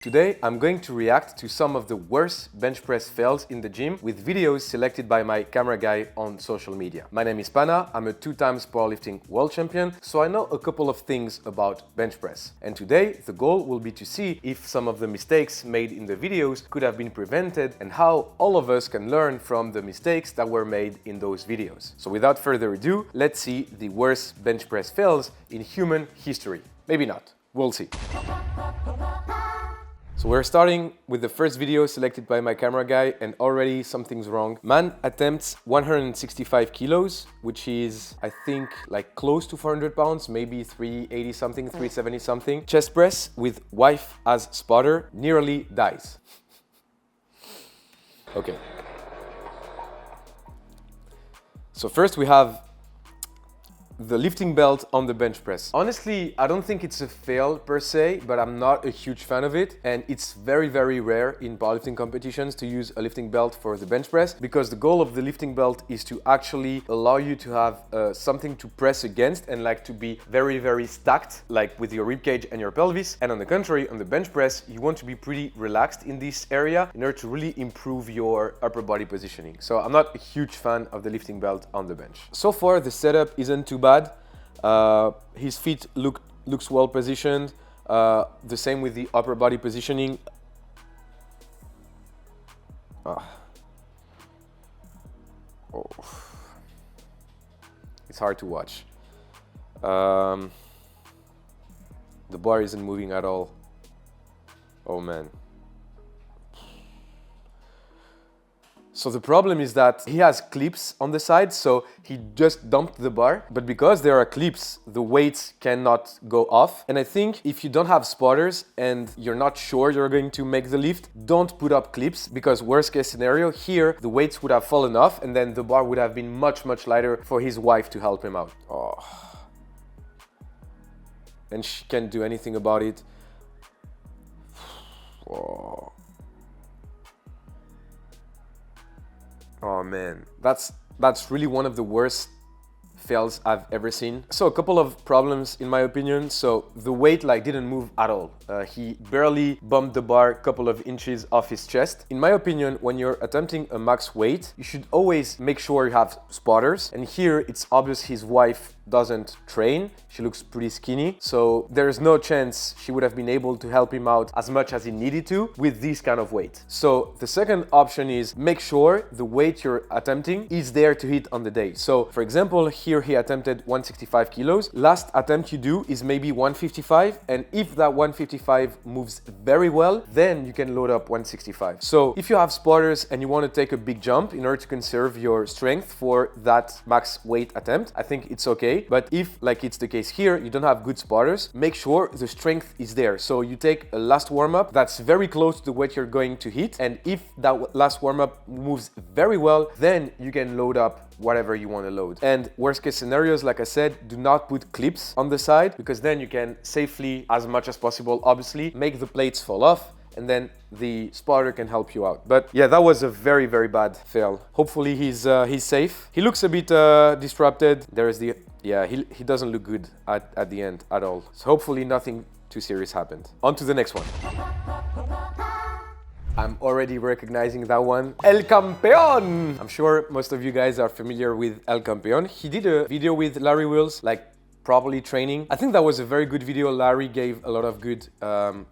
Today, I'm going to react to some of the worst bench press fails in the gym with videos selected by my camera guy on social media. My name is Pana, I'm a 2-time powerlifting world champion, so I know a couple of things about bench press. And today, the goal will be to see if some of the mistakes made in the videos could have been prevented and how all of us can learn from the mistakes that were made in those videos. So without further ado, let's see the worst bench press fails in human history. Maybe not, we'll see. So we're starting with the first video selected by my camera guy, and already something's wrong. Man attempts 165 kilos, which is, I think, like close to 400 pounds, maybe 380 something, 370 something. Chest press with wife as spotter, nearly dies. Okay. So first we have the lifting belt on the bench press. Honestly, I don't think it's a fail per se, but I'm not a huge fan of it. And it's very, very rare in powerlifting competitions to use a lifting belt for the bench press, because the goal of the lifting belt is to actually allow you to have something to press against and like to be very, very stacked, like with your rib cage and your pelvis. And on the contrary, on the bench press, you want to be pretty relaxed in this area in order to really improve your upper body positioning. So I'm not a huge fan of the lifting belt on the bench. So far, the setup isn't too bad. His feet looks well positioned. The same with the upper body positioning. Oh. It's hard to watch. The bar isn't moving at all. Oh man. So the problem is that he has clips on the side, so he just dumped the bar. But because there are clips, the weights cannot go off. And I think if you don't have spotters and you're not sure you're going to make the lift, don't put up clips, because worst case scenario here, the weights would have fallen off and then the bar would have been much, much lighter for his wife to help him out. Oh. And she can't do anything about it. Oh. Oh man, that's really one of the worst fails I've ever seen. So a couple of problems in my opinion. So the weight didn't move at all. He barely bumped the bar a couple of inches off his chest. In my opinion, when you're attempting a max weight, you should always make sure you have spotters. And here it's obvious his wife doesn't train. She looks pretty skinny, so there's no chance she would have been able to help him out as much as he needed to with this kind of weight. So the second option is make sure the weight you're attempting is there to hit on the day. So for example, here he attempted 165 kilos. Last attempt you do is maybe 155, and if that 155 moves very well, then you can load up 165. So if you have spotters and you want to take a big jump in order to conserve your strength for that max weight attempt, I think it's okay. But if, like it's the case here, you don't have good spotters, make sure the strength is there. So you take a last warm-up that's very close to the weight you're going to hit, and if that last warm-up moves very well, then you can load up whatever you want to load. And worst case scenarios, like I said, do not put clips on the side, because then you can safely, as much as possible, obviously, make the plates fall off, and then the spotter can help you out. But yeah, that was a very, very bad fail. Hopefully he's safe. He looks a bit disrupted. There is the, yeah, he doesn't look good at the end at all. So hopefully nothing too serious happened. On to the next one. I'm already recognizing that one. El Campeón! I'm sure most of you guys are familiar with El Campeón. He did a video with Larry Wills, properly training. I think that was a very good video. Larry gave a lot of good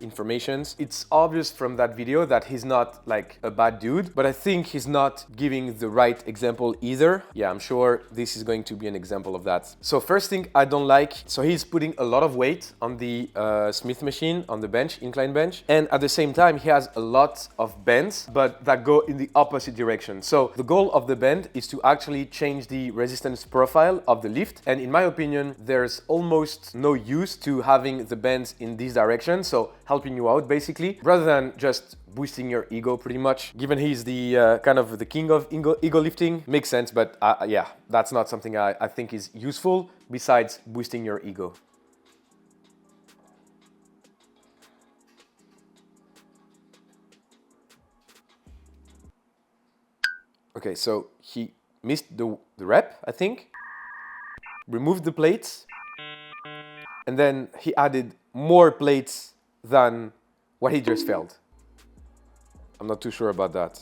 informations. It's obvious from that video that he's not like a bad dude, but I think he's not giving the right example either. Yeah, I'm sure this is going to be an example of that. So first thing I don't like, so he's putting a lot of weight on the Smith machine, on the bench, incline bench, and at the same time he has a lot of bends, but that go in the opposite direction. So the goal of the bend is to actually change the resistance profile of the lift, and in my opinion, there's almost no use to having the bends in this direction, so helping you out basically, rather than just boosting your ego pretty much. Given he's the kind of the king of ego lifting, makes sense, but yeah, that's not something I think is useful besides boosting your ego. Okay, so he missed the rep, I think, removed the plates, and then he added more plates than what he just failed. I'm not too sure about that.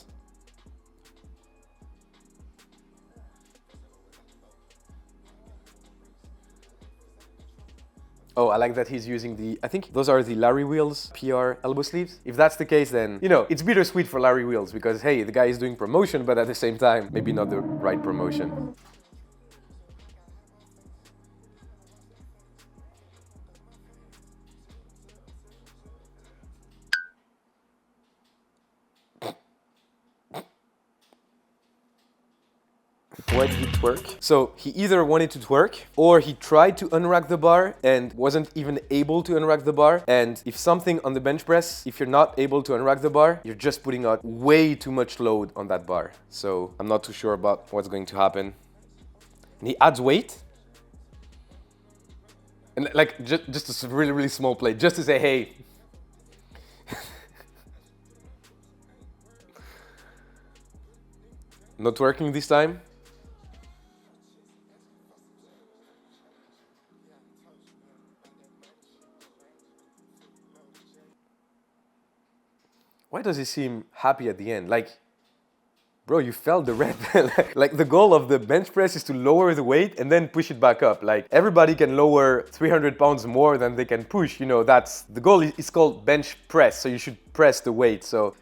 Oh, I like that he's using the, I think those are the Larry Wheels PR elbow sleeves. If that's the case, then, you know, it's bittersweet for Larry Wheels because, hey, the guy is doing promotion, but at the same time, maybe not the right promotion. Why did he twerk? So he either wanted to twerk or he tried to unrack the bar and wasn't even able to unrack the bar. And if something on the bench press, if you're not able to unrack the bar, you're just putting out way too much load on that bar. So I'm not too sure about what's going to happen. And he adds weight. And like just a really, really small plate, just to say, hey. Not working this time. Why does he seem happy at the end? Like, bro, you failed the rep. Like the goal of the bench press is to lower the weight and then push it back up. Like everybody can lower 300 pounds more than they can push. You know, that's the goal. It's called bench press. So you should press the weight. So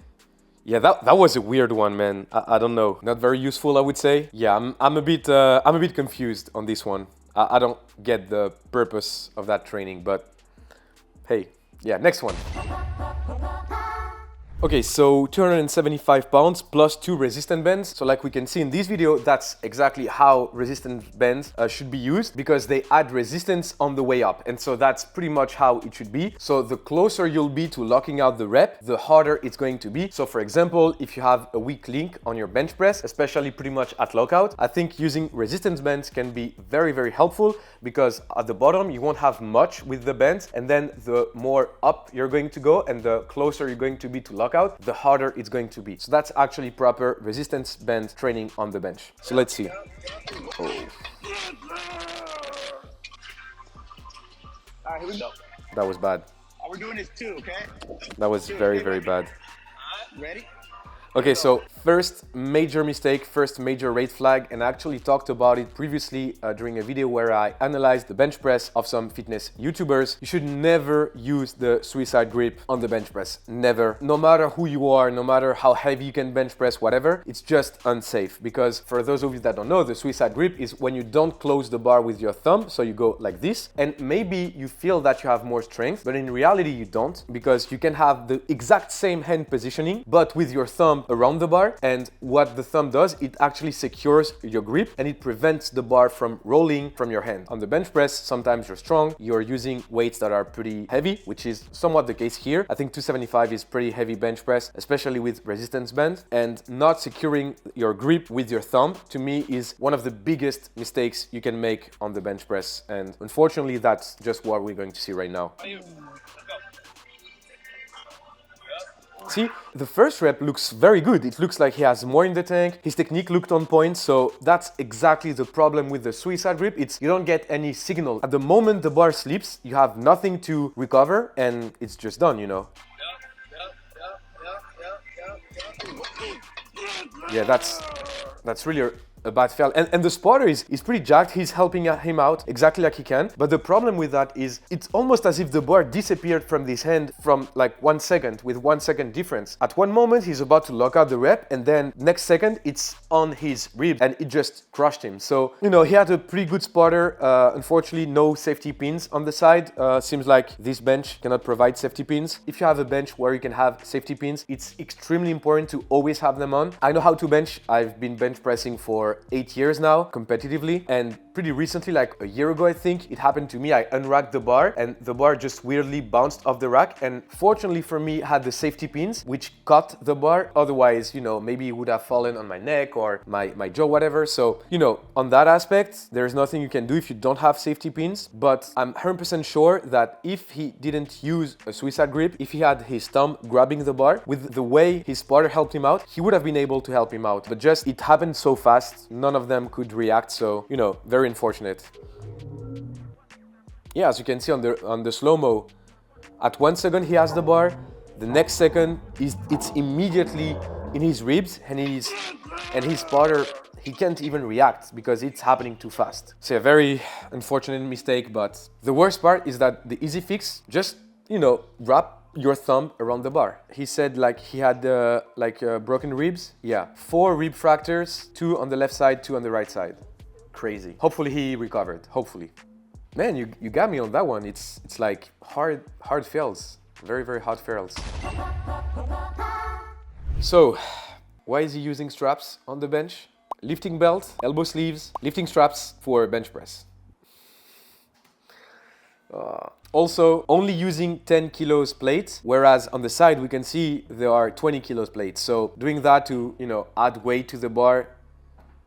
yeah, that was a weird one, man. I don't know. Not very useful, I would say. Yeah, I'm a bit confused on this one. I don't get the purpose of that training, but hey, yeah, next one. Okay, so 275 pounds plus 2 resistant bends. So like we can see in this video, that's exactly how resistant bends should be used because they add resistance on the way up. And so that's pretty much how it should be. So the closer you'll be to locking out the rep, the harder it's going to be. So for example, if you have a weak link on your bench press, especially pretty much at lockout, I think using resistance bends can be very, very helpful because at the bottom, you won't have much with the bends. And then the more up you're going to go and the closer you're going to be to lockout, the harder it's going to be. So that's actually proper resistance band training on the bench. So let's see. Oh. All right, here we go. That was bad. We're doing this too, okay? That was very, very bad. Ready? Okay, so first major mistake, first major red flag, and I actually talked about it previously during a video where I analyzed the bench press of some fitness YouTubers. You should never use the suicide grip on the bench press. Never. No matter who you are, no matter how heavy you can bench press, whatever, it's just unsafe. Because for those of you that don't know, the suicide grip is when you don't close the bar with your thumb, so you go like this, and maybe you feel that you have more strength, but in reality you don't, because you can have the exact same hand positioning, but with your thumb around the bar, and what the thumb does, it actually secures your grip and it prevents the bar from rolling from your hand. On the bench press, sometimes you're strong, you're using weights that are pretty heavy, which is somewhat the case here. I think 275 is pretty heavy bench press, especially with resistance band, and not securing your grip with your thumb, to me, is one of the biggest mistakes you can make on the bench press, and unfortunately that's just what we're going to see right now. See, the first rep looks very good. It looks like he has more in the tank. His technique looked on point. So that's exactly the problem with the suicide grip. It's you don't get any signal. At the moment the bar slips, you have nothing to recover and it's just done, you know. Yeah, that's really a bad fail. And the spotter is pretty jacked. He's helping him out exactly like he can. But the problem with that is it's almost as if the bar disappeared from his hand from like 1 second with 1 second difference. At one moment, he's about to lock out the rep and then next second, it's on his rib and it just crushed him. So, you know, he had a pretty good spotter. Unfortunately, no safety pins on the side. Seems like this bench cannot provide safety pins. If you have a bench where you can have safety pins, it's extremely important to always have them on. I know how to bench. I've been bench pressing for 8 years now competitively, and pretty recently, like a year ago I think, it happened to me. I unracked the bar and the bar just weirdly bounced off the rack, and fortunately for me had the safety pins which caught the bar. Otherwise, you know, maybe it would have fallen on my neck or my jaw, whatever. So, you know, on that aspect there's nothing you can do if you don't have safety pins. But I'm 100% sure that if he didn't use a suicide grip, if he had his thumb grabbing the bar, with the way his spotter helped him out, he would have been able to help him out. But just it happened so fast, none of them could react. So, you know, very unfortunate. Yeah, as you can see on the slow-mo, at 1 second he has the bar, The next second, it's immediately in his ribs, and his spotter, he can't even react because it's happening too fast. So a very unfortunate mistake, but the worst part is that the easy fix, just, wrap your thumb around the bar. He said like he had broken ribs. Yeah, 4 rib fractures, 2 on the left side, 2 on the right side. Crazy. Hopefully he recovered, hopefully. Man, you got me on that one. It's like hard fails. Very, very hard fails. So, why is he using straps on the bench? Lifting belt, elbow sleeves, lifting straps for bench press. Also, only using 10 kilos plates, whereas on the side we can see there are 20 kilos plates. So doing that to, add weight to the bar,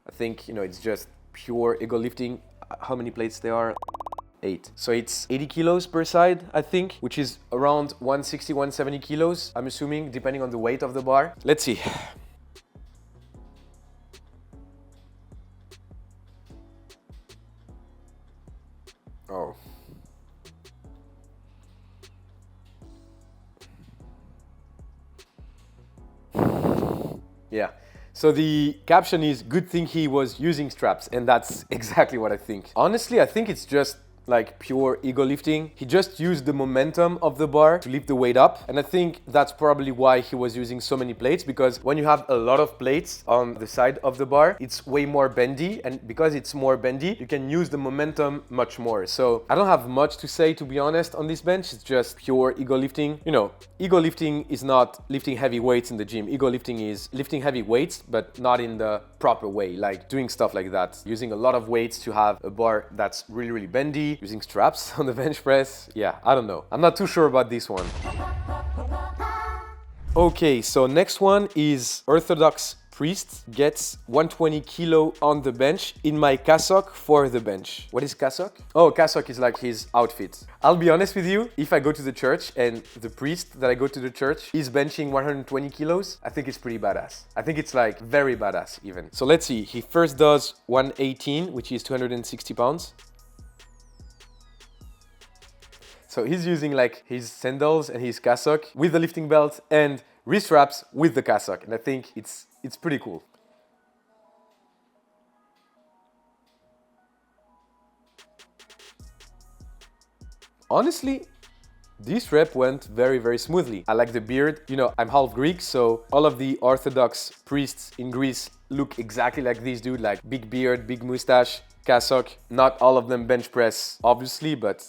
I think, it's just pure ego lifting. How many plates there are? 8. So it's 80 kilos per side, I think, which is around 160, 170 kilos, I'm assuming, depending on the weight of the bar. Let's see. Oh. Yeah. So the caption is, good thing he was using straps, and that's exactly what I think. Honestly, I think it's just like pure ego lifting. He just used the momentum of the bar to lift the weight up. And I think that's probably why he was using so many plates, because when you have a lot of plates on the side of the bar, it's way more bendy. And because it's more bendy, you can use the momentum much more. So I don't have much to say, to be honest, on this bench. It's just pure ego lifting. Ego lifting is not lifting heavy weights in the gym. Ego lifting is lifting heavy weights, but not in the proper way, like doing stuff like that, using a lot of weights to have a bar that's really, really bendy, using straps on the bench press. Yeah, I don't know. I'm not too sure about this one. Okay, so next one is Orthodox priest gets 120 kilo on the bench in my cassock for the bench. What is cassock? Oh, cassock is like his outfit. I'll be honest with you, if I go to the church and the priest that I go to the church is benching 120 kilos, I think it's pretty badass. I think it's like very badass even. So let's see, he first does 118, which is 260 pounds. So he's using like his sandals and his cassock with the lifting belt and wrist wraps with the cassock. And I think it's pretty cool. Honestly, this rep went very, very smoothly. I like the beard. I'm half Greek, so all of the Orthodox priests in Greece look exactly like this dude, like big beard, big mustache, cassock. Not all of them bench press, obviously, but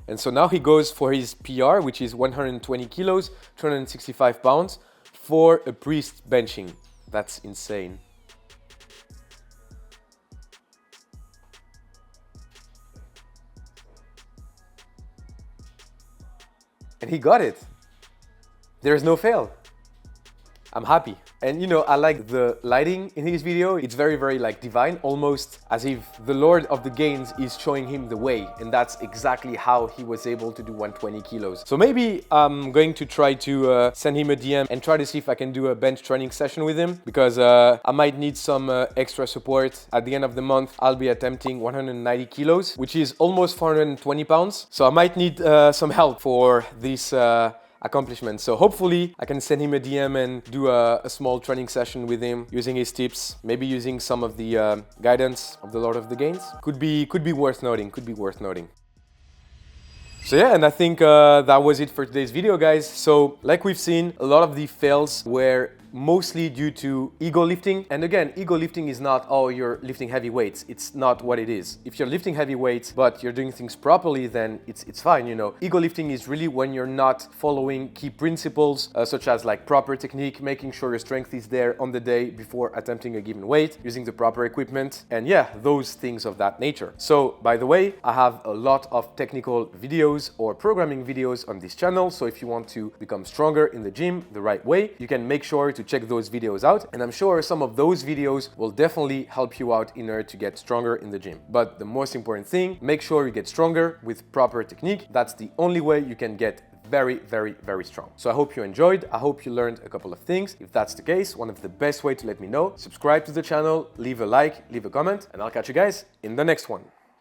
And so now he goes for his PR, which is 120 kilos, 265 pounds, for a priest benching. That's insane. And he got it. There is no fail. I'm happy. And I like the lighting in his video. It's very, very like divine, almost as if the Lord of the Gains is showing him the way. And that's exactly how he was able to do 120 kilos. So maybe I'm going to try to send him a DM and try to see if I can do a bench training session with him, because I might need some extra support. At the end of the month, I'll be attempting 190 kilos, which is almost 420 pounds. So I might need some help for this accomplishment. So hopefully I can send him a DM and do a small training session with him using his tips, maybe using some of the guidance of the Lord of the Gains. Could be worth noting, So yeah, and I think that was it for today's video, guys. So like we've seen, a lot of the fails were mostly due to ego lifting. And again, ego lifting is not, oh, you're lifting heavy weights. It's not what it is. If you're lifting heavy weights, but you're doing things properly, then it's fine, Ego lifting is really when you're not following key principles, such as like proper technique, making sure your strength is there on the day before attempting a given weight, using the proper equipment, and yeah, those things of that nature. So by the way, I have a lot of technical videos or programming videos on this channel. So if you want to become stronger in the gym the right way, you can make sure to check those videos out. And I'm sure some of those videos will definitely help you out in order to get stronger in the gym. But the most important thing, make sure you get stronger with proper technique. That's the only way you can get very, very, very strong. So I hope you enjoyed. I hope you learned a couple of things. If that's the case, one of the best way to let me know, subscribe to the channel, leave a like, leave a comment, and I'll catch you guys in the next one.